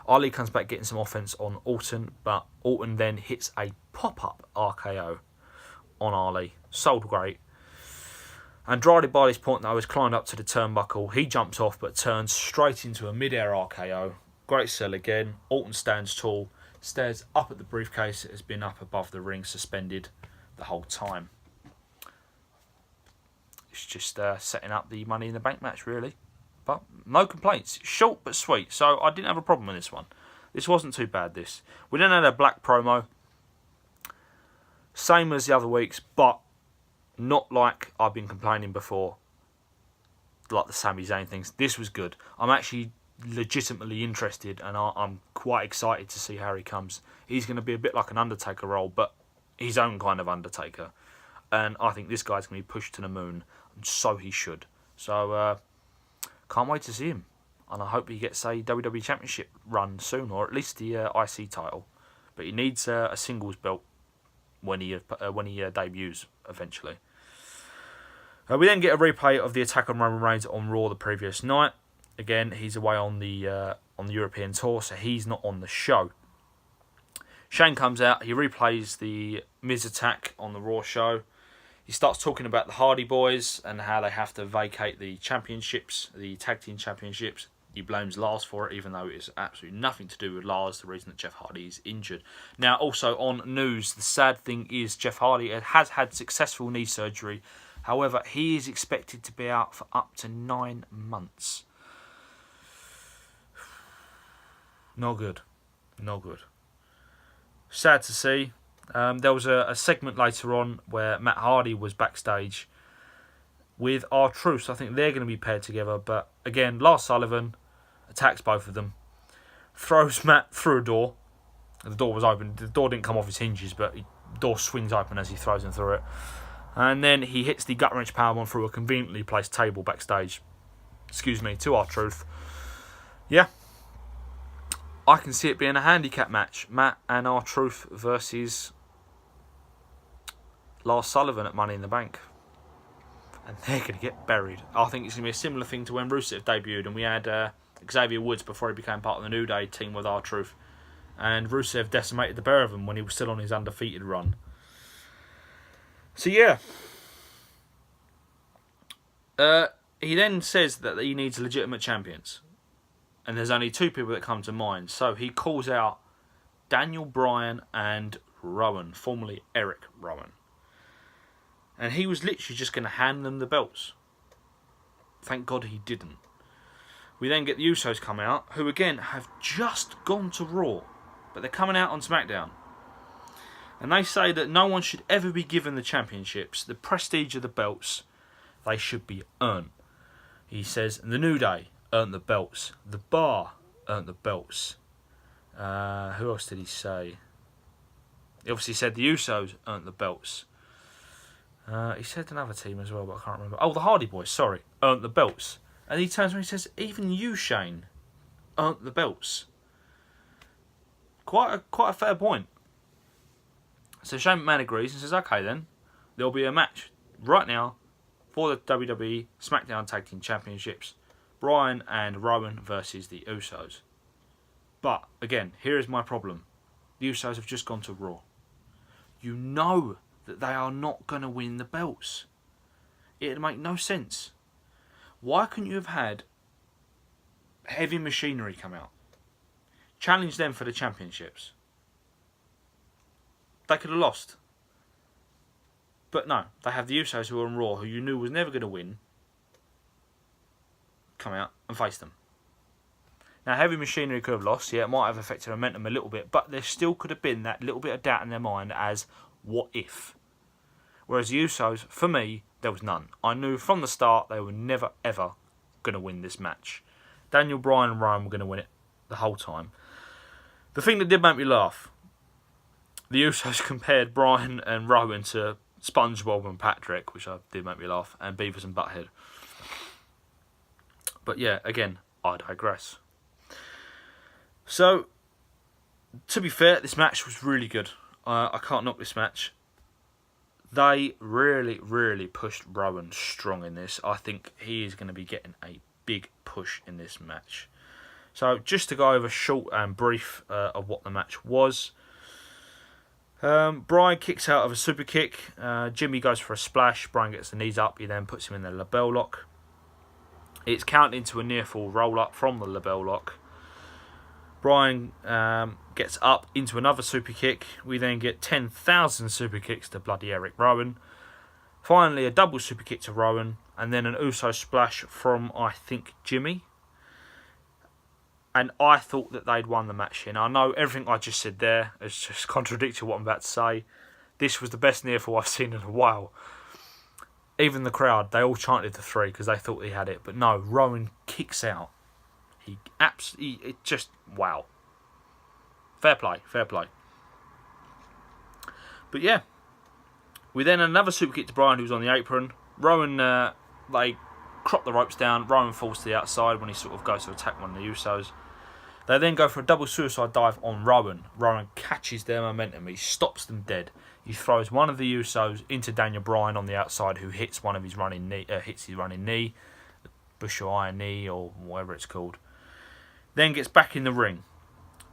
Ali comes back getting some offense on Orton, but Orton then hits a pop-up RKO on Ali. Sold great. Andrade, by this point, though, has climbed up to the turnbuckle. He jumps off, but turns straight into a mid-air RKO. Great sell again. Orton stands tall, stares up at the briefcase that has been up above the ring, suspended the whole time. It's just setting up the Money in the Bank match, really. But no complaints. Short but sweet. So I didn't have a problem with this one. This wasn't too bad, this. We then had a black promo. Same as the other weeks, but not like I've been complaining before, like the Sami Zayn things. This was good. I'm actually legitimately interested, and I'm quite excited to see how he comes. He's going to be a bit like an Undertaker role, but his own kind of Undertaker. And I think this guy's going to be pushed to the moon, and so he should. So, can't wait to see him. And I hope he gets a WWE Championship run soon, or at least the IC title. But he needs a singles belt when he debuts eventually. We then get a replay of the attack on Roman Reigns on Raw the previous night. Again, he's away on the European tour, so he's not on the show. Shane comes out, he replays the Miz attack on the Raw show. He starts talking about the Hardy Boys and how they have to vacate the championships, the tag team championships. He blames Lars for it, even though it's absolutely nothing to do with Lars, the reason that Jeff Hardy is injured. Now, also on news, the sad thing is Jeff Hardy has had successful knee surgery. However, he is expected to be out for up to 9 months. Not good. Not good. Sad to see. There was a segment later on where Matt Hardy was backstage with R-Truth. I think they're going to be paired together. But again, Lars Sullivan attacks both of them. Throws Matt through a door. The door was open. The door didn't come off its hinges, but the door swings open as he throws him through it. And then he hits the gut wrench powerbomb through a conveniently placed table backstage. To R-Truth. Yeah. I can see it being a handicap match. Matt and R-Truth versus Lars Sullivan at Money in the Bank. And they're going to get buried. I think it's going to be a similar thing to when Rusev debuted and we had Xavier Woods before he became part of the New Day team with R-Truth. And Rusev decimated the pair of them when he was still on his undefeated run. So yeah. He then says that he needs legitimate champions. And there's only 2 people that come to mind. So he calls out Daniel Bryan and Rowan, formerly Eric Rowan. And he was literally just going to hand them the belts. Thank God he didn't. We then get the Usos come out, who again have just gone to Raw. But they're coming out on SmackDown. And they say that no one should ever be given the championships, the prestige of the belts. They should be earned. He says, the New Day earned the belts. The Bar earned the belts. Who else did he say? He obviously said the Usos earned the belts. He said another team as well, but I can't remember. Oh, the Hardy Boys, sorry, earned the belts. And he turns around and he says, even you, Shane, earned the belts. Quite a fair point. So Shane McMahon agrees and says, okay then, there'll be a match right now for the WWE SmackDown Tag Team Championships. Bryan and Rowan versus the Usos. But, again, here is my problem. The Usos have just gone to Raw. You know that they are not going to win the belts. It'd make no sense. Why couldn't you have had Heavy Machinery come out? Challenge them for the championships. They could have lost. But no, they have the Usos who are on Raw, who you knew was never going to win, come out and face them. Now, Heavy Machinery could have lost. Yeah, it might have affected momentum a little bit, but there still could have been that little bit of doubt in their mind as, what if? Whereas the Usos, for me, there was none. I knew from the start they were never, ever going to win this match. Daniel Bryan and Ryan were going to win it the whole time. The thing that did make me laugh, the Usos compared Bryan and Rowan to SpongeBob and Patrick, which did make me laugh, and Beavis and Butthead. But yeah, again, I digress. So, to be fair, this match was really good. I can't knock this match. They really, really pushed Rowan strong in this. I think he is going to be getting a big push in this match. So, just to go over short and brief of what the match was. Bryan kicks out of a super kick. Jimmy goes for a splash. Bryan gets the knees up. He then puts him in the label lock. It's counted into a near fall roll up from the label lock. Bryan gets up into another super kick. We then get 10,000 super kicks to bloody Eric Rowan. Finally, a double super kick to Rowan. And then an Uso splash from, I think, Jimmy. And I thought that they'd won the match here. Now, I know everything I just said there is just contradicting what I'm about to say. This was the best near fall I've seen in a while. Even the crowd, they all chanted the 3 because they thought he had it. But no, Rowan kicks out. He absolutely, it just, wow. Fair play, fair play. But yeah, we then had another super kick to Bryan, who was on the apron. Rowan, they crop the ropes down. Rowan falls to the outside when he sort of goes to attack one of the Usos. They then go for a double suicide dive on Rowan. Rowan catches their momentum. He stops them dead. He throws one of the Usos into Daniel Bryan on the outside, who hits one of his running knee, the Bushel Iron Knee or whatever it's called. Then gets back in the ring.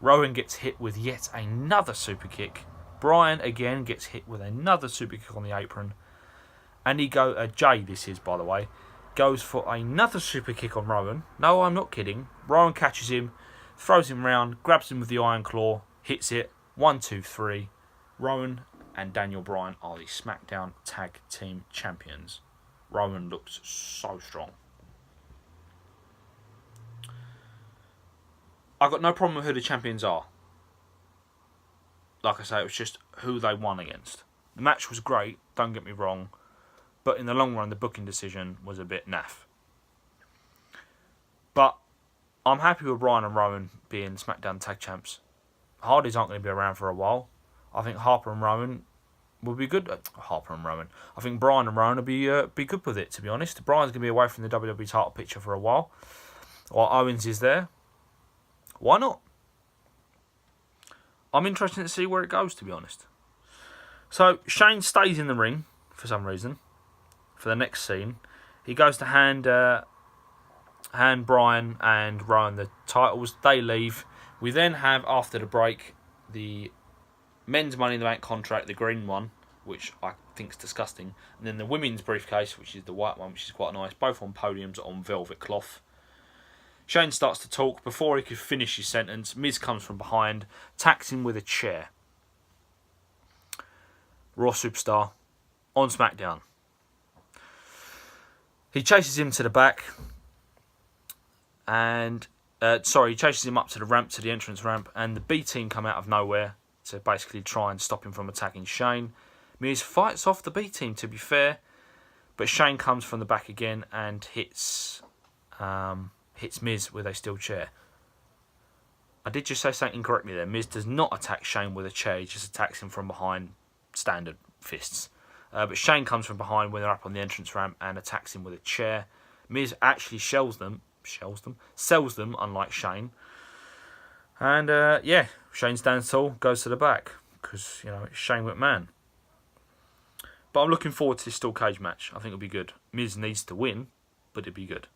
Rowan gets hit with yet another super kick. Bryan again gets hit with another super kick on the apron. And Jay, this is by the way, goes for another super kick on Rowan. No, I'm not kidding. Rowan catches him, throws him round, grabs him with the Iron Claw, hits it. 1, 2, 3. Rowan and Daniel Bryan are the SmackDown Tag Team Champions. Rowan looks so strong. I've got no problem with who the champions are. Like I say, it was just who they won against. The match was great, don't get me wrong, but in the long run, the booking decision was a bit naff. But I'm happy with Bryan and Rowan being SmackDown Tag Champs. Hardys aren't going to be around for a while. I think Harper and Rowan will be good. I think Bryan and Rowan will be good with it, to be honest. Bryan's going to be away from the WWE title picture for a while Owens is there. Why not? I'm interested to see where it goes, to be honest. So Shane stays in the ring for some reason for the next scene. He goes to hand Bryan and Rowan the titles. They leave. We then have, after the break, the men's Money in the Bank contract, the green one, which I think is disgusting, and then the women's briefcase, which is the white one, which is quite nice, both on podiums on velvet cloth. Shane starts to talk. Before he could finish his sentence, Miz comes from behind, attacks him with a chair. Raw Superstar on SmackDown. He chases him to the back, and he chases him up to the ramp, to the entrance ramp, and the B team come out of nowhere to basically try and stop him from attacking Shane. Miz fights off the B team, to be fair, but Shane comes from the back again and hits Miz with a steel chair. I did just say something incorrectly there. Miz does not attack Shane with a chair, he just attacks him from behind, standard fists. But Shane comes from behind when they're up on the entrance ramp and attacks him with a chair. Miz actually sells them, unlike Shane. And Shane stands tall, goes to the back, because, it's Shane McMahon. But I'm looking forward to this steel cage match. I think it'll be good. Miz needs to win, but it'll be good.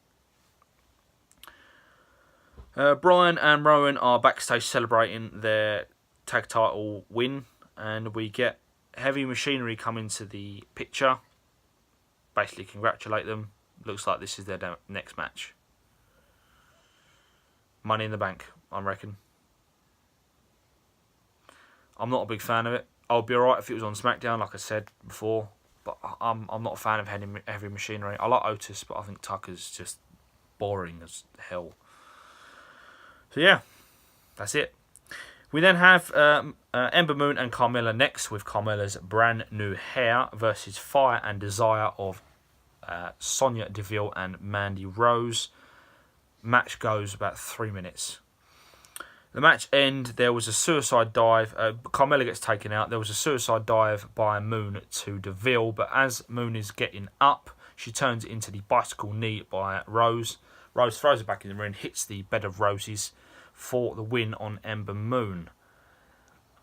Bryan and Rowan are backstage celebrating their tag title win, and we get Heavy Machinery come into the picture. Basically congratulate them. Looks like this is their next match. Money in the Bank, I reckon. I'm not a big fan of it. I'll be alright if it was on SmackDown, like I said before, but I'm not a fan of Heavy Machinery. I like Otis, but I think Tucker's just boring as hell. So yeah, that's it. We then have Ember Moon and Carmella next, with Carmella's brand new hair versus Fire and Desire of Sonya Deville and Mandy Rose. Match goes about 3 minutes. The match end, there was a suicide dive. Carmella gets taken out. There was a suicide dive by Moon to Deville, but as Moon is getting up, she turns it into the bicycle knee by Rose. Rose throws it back in the ring, hits the bed of roses for the win on Ember Moon.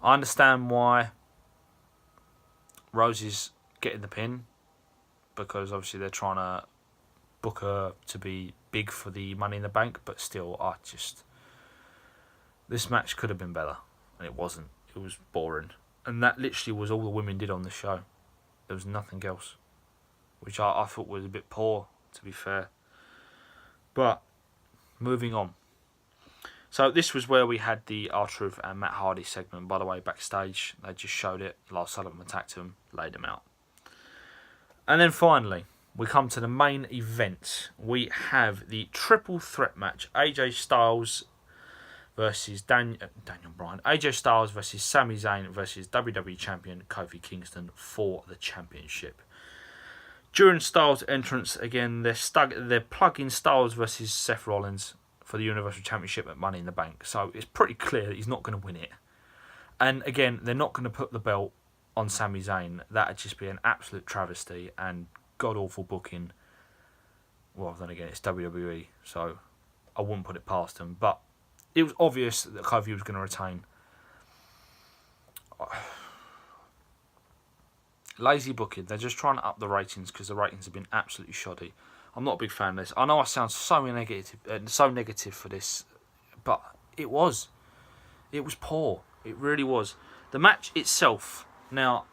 I understand why Rose is getting the pin, because obviously they're trying to book her to be big for the Money in the Bank, but still, this match could have been better, and it wasn't. It was boring, and that literally was all the women did on the show. There was nothing else, which I thought was a bit poor, to be fair. But moving on. So this was where we had the R-Truth and Matt Hardy segment. By the way, backstage, they just showed it. Lars Sullivan attacked him, laid him out. And then finally, we come to the main event. We have the triple threat match. AJ Styles versus Daniel Bryan. AJ Styles versus Sami Zayn versus WWE Champion Kofi Kingston for the championship. During Styles' entrance, again, they're plugging Styles versus Seth Rollins for the Universal Championship at Money in the Bank. So it's pretty clear that he's not going to win it. And again, they're not going to put the belt on Sami Zayn. That would just be an absolute travesty and god-awful booking. Well, then again, it's WWE, so I wouldn't put it past them. But it was obvious that Kofi was going to retain. Lazy booking. They're just trying to up the ratings because the ratings have been absolutely shoddy. I'm not a big fan of this. I know I sound so negative for this, but it was poor. It really was. The match itself. Now,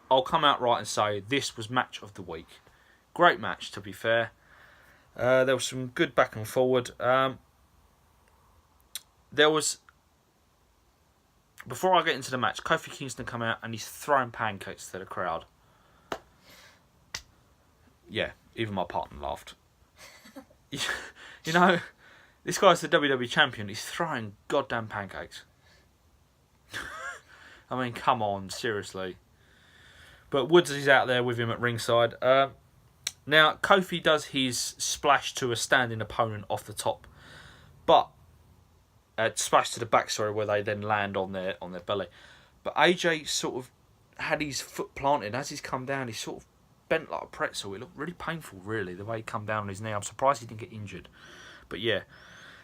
I'll come out right and say this was match of the week. Great match, to be fair. There was some good back and forward. There was. Before I get into the match, Kofi Kingston come out and he's throwing pancakes to the crowd. Yeah, even my partner laughed. You know, this guy's the WWE champion. He's throwing goddamn pancakes. I mean, come on, seriously. But Woods is out there with him at ringside. Now, Kofi does his splash to a standing opponent off the top. But splash to the back, where they then land on their belly. But AJ sort of had his foot planted. As he's come down, he's sort of bent like a pretzel. It looked really painful, really, the way he come down on his knee. I'm surprised he didn't get injured. But yeah.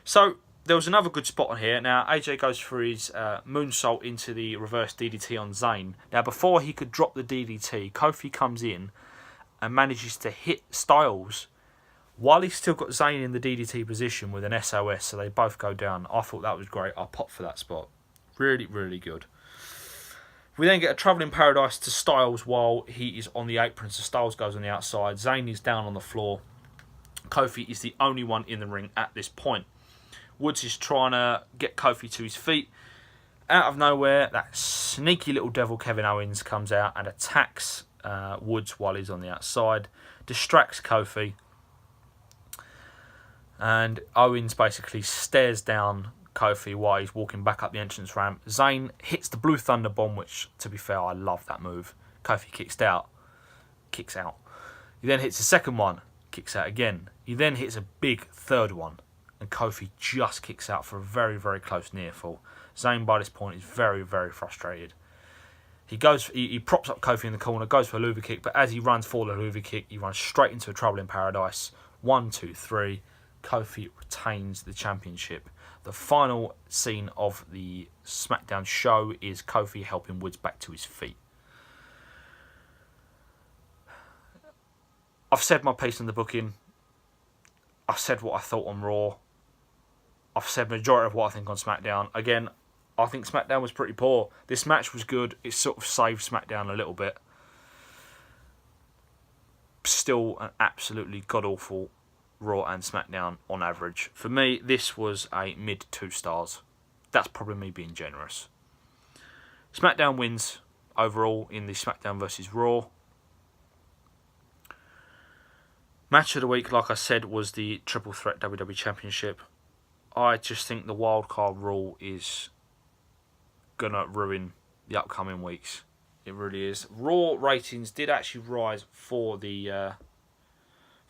So there was another good spot on here. Now, AJ goes for his moonsault into the reverse DDT on Zayn. Now, before he could drop the DDT, Kofi comes in and manages to hit Styles while he's still got Zayn in the DDT position with an SOS, so they both go down. I thought that was great. I popped for that spot. Really, really good. We then get a Travelling Paradise to Styles while he is on the apron, so Styles goes on the outside. Zayn is down on the floor. Kofi is the only one in the ring at this point. Woods is trying to get Kofi to his feet. Out of nowhere, that sneaky little devil Kevin Owens comes out and attacks Woods while he's on the outside. Distracts Kofi. And Owens basically stares down Kofi while he's walking back up the entrance ramp. Zayn hits the Blue Thunder Bomb, which, to be fair, I love that move. Kofi kicks out. He then hits a second one. Kicks out again. He then hits a big third one. And Kofi just kicks out for a very, very close near fall. Zayn, by this point, is very, very frustrated. He props up Kofi in the corner, goes for a Luva kick, but as he runs for the Luva kick, he runs straight into a Trouble in Paradise. 1, 2, 3. Kofi retains the championship. The final scene of the SmackDown show is Kofi helping Woods back to his feet. I've said my piece on the booking. I've said what I thought on Raw. I've said majority of what I think on SmackDown. Again, I think SmackDown was pretty poor. This match was good. It sort of saved SmackDown a little bit. Still an absolutely god-awful Raw and SmackDown on average. For me, this was a mid 2 stars. That's probably me being generous. SmackDown wins overall in the SmackDown vs Raw. Match of the week, like I said, was the Triple Threat WWE Championship. I just think the wildcard rule is going to ruin the upcoming weeks. It really is. Raw ratings did actually rise for the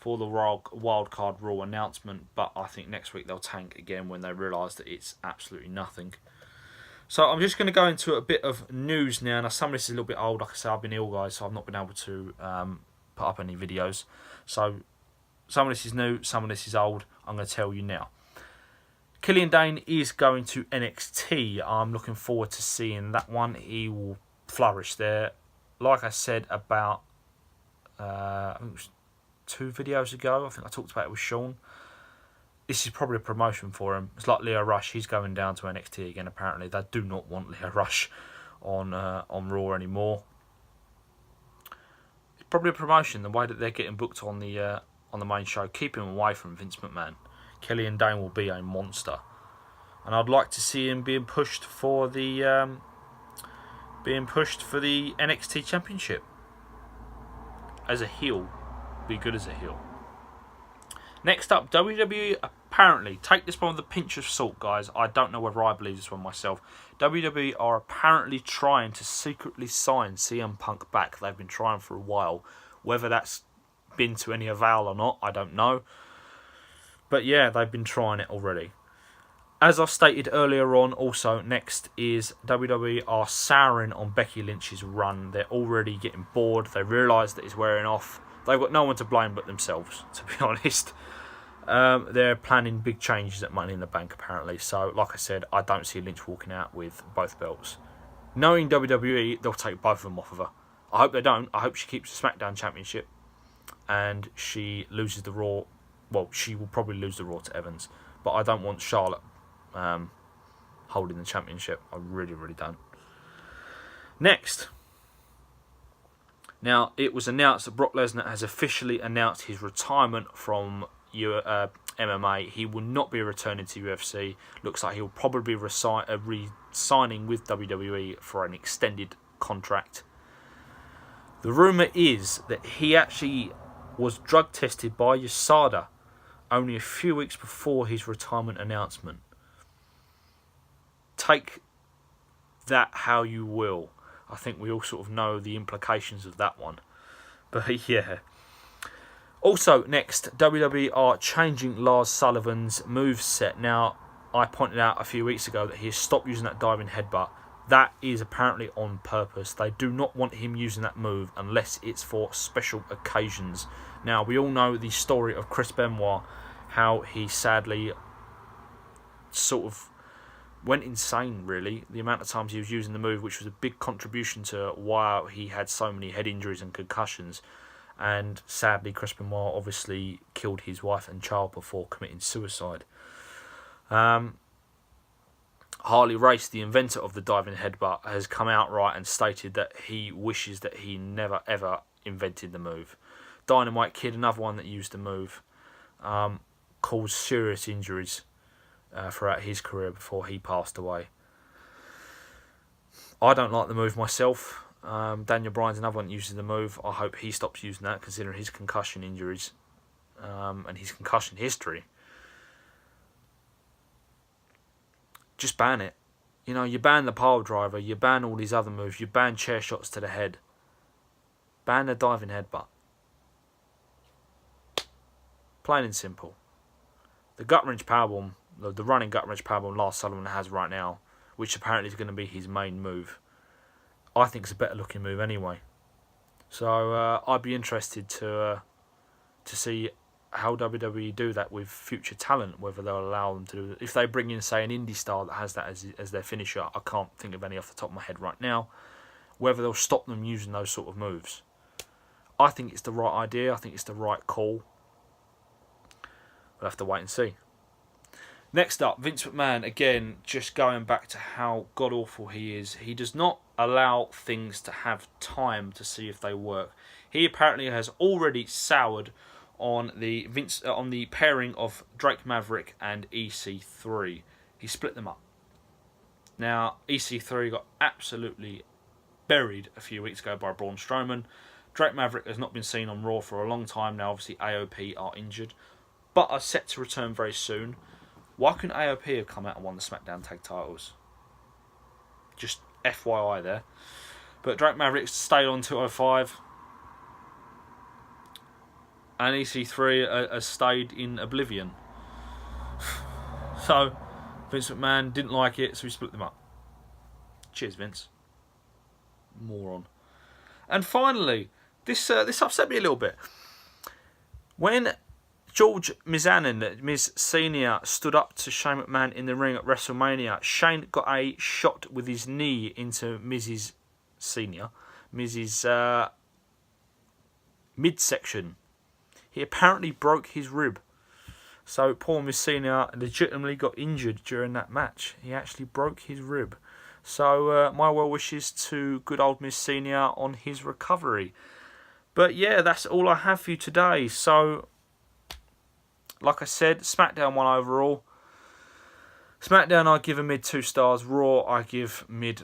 wildcard rule announcement, but I think next week they'll tank again when they realise that it's absolutely nothing. So I'm just going to go into a bit of news now. Now, some of this is a little bit old. Like I said, I've been ill, guys, so I've not been able to put up any videos. So some of this is new, some of this is old. I'm going to tell you now. Killian Dane is going to NXT. I'm looking forward to seeing that one. He will flourish there. Like I said about, I think it was 2 videos ago, I think I talked about it with Sean. This is probably a promotion for him. It's like Leo Rush. He's going down to NXT again, apparently. They do not want Leo Rush on Raw anymore. It's probably a promotion, the way that they're getting booked on the main show. Keep him away from Vince McMahon. Killian Dane will be a monster. And I'd like to see him being pushed for the NXT Championship. As a heel. Be good as a heel. Next up, WWE apparently, take this one with a pinch of salt, guys. I don't know whether I believe this one myself. WWE are apparently trying to secretly sign CM Punk back. They've been trying for a while. Whether that's been to any avail or not, I don't know. But yeah, they've been trying it already. As I stated earlier on, also, next is WWE are souring on Becky Lynch's run. They're already getting bored. They realise that it's wearing off. They've got no one to blame but themselves, to be honest. They're planning big changes at Money in the Bank, apparently. So, like I said, I don't see Lynch walking out with both belts. Knowing WWE, they'll take both of them off of her. I hope they don't. I hope she keeps the SmackDown Championship and she loses the Raw. Well, she will probably lose the Raw to Evans. But I don't want Charlotte holding the championship. I really, really don't. Next. Now, it was announced that Brock Lesnar has officially announced his retirement from MMA. He will not be returning to UFC. Looks like he'll probably be re-signing with WWE for an extended contract. The rumour is that he actually was drug tested by USADA only a few weeks before his retirement announcement. Take that how you will. I think we all sort of know the implications of that one. But yeah. Also, next, WWE are changing Lars Sullivan's moveset. Now, I pointed out a few weeks ago that he has stopped using that diving headbutt. That is apparently on purpose. They do not want him using that move unless it's for special occasions. Now, we all know the story of Chris Benoit, how he sadly sort of went insane, really. The amount of times he was using the move, which was a big contribution to why he had so many head injuries and concussions. And sadly, Chris Benoit obviously killed his wife and child before committing suicide. Harley Race, the inventor of the diving headbutt, has come out right and stated that he wishes that he never ever invented the move. Dynamite Kid, another one that used the move, caused serious injuries throughout his career before he passed away. I don't like the move myself. Daniel Bryan's another one that uses the move. I hope he stops using that, considering his concussion injuries and his concussion history. Just ban it. You know, you ban the pile driver, you ban all these other moves, you ban chair shots to the head. Ban the diving headbutt. Plain and simple. The gut wrench powerbomb, the running gut wrench powerbomb Lars Sullivan has right now, which apparently is going to be his main move, I think it's a better looking move anyway. So I'd be interested to see how WWE do that with future talent, whether they'll allow them to do it. If they bring in, say, an indie star that has that as their finisher, I can't think of any off the top of my head right now, whether they'll stop them using those sort of moves. I think it's the right idea. I think it's the right call. We'll have to wait and see. Next up, Vince McMahon, again, just going back to how god-awful he is. He does not allow things to have time to see if they work. He apparently has already soured on the pairing of Drake Maverick and EC3. He split them up. Now, EC3 got absolutely buried a few weeks ago by Braun Strowman. Drake Maverick has not been seen on Raw for a long time now. Obviously, AOP are injured, but are set to return very soon. Why couldn't AOP have come out and won the SmackDown tag titles? Just FYI there. But Drake Maverick stayed on 205. And EC3 has stayed in oblivion. So, Vince McMahon didn't like it, so he split them up. Cheers, Vince. Moron. And finally, this upset me a little bit. When George Miz Senior stood up to Shane McMahon in the ring at WrestleMania, Shane got a shot with his knee into Miz's midsection. He apparently broke his rib. So poor Miz Senior legitimately got injured during that match. He actually broke his rib. So my well wishes to good old Miz Senior on his recovery. But yeah, that's all I have for you today. So, like I said, SmackDown won overall. SmackDown I give a mid 2 stars. Raw I give mid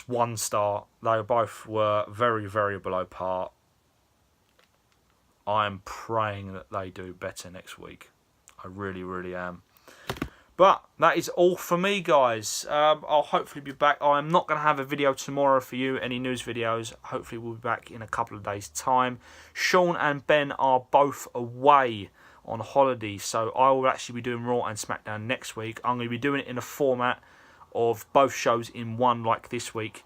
1 star. They both were very, very below par. I'm praying that they do better next week. I really, really am. But that is all for me, guys. I'll hopefully be back. I'm not going to have a video tomorrow for you, any news videos. Hopefully we'll be back in a couple of days' time. Sean and Ben are both away on holiday, so I will actually be doing Raw and SmackDown next week. I'm going to be doing it in a format of both shows in one, like this week.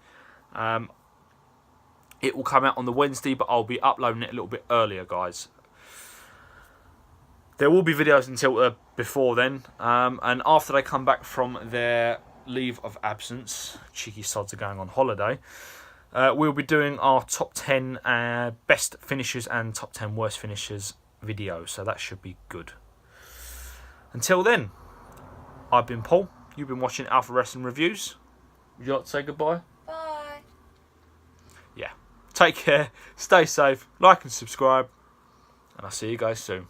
It will come out on the Wednesday, but I'll be uploading it a little bit earlier, guys. There will be videos until before then, and after they come back from their leave of absence, cheeky sods are going on holiday, we'll be doing our top 10 best finishers and top 10 worst finishers video, so that should be good. Until then, I've been Paul, you've been watching Alpha Wrestling Reviews. Would you like to say goodbye? Bye. Yeah. Take care, stay safe, like and subscribe, and I'll see you guys soon.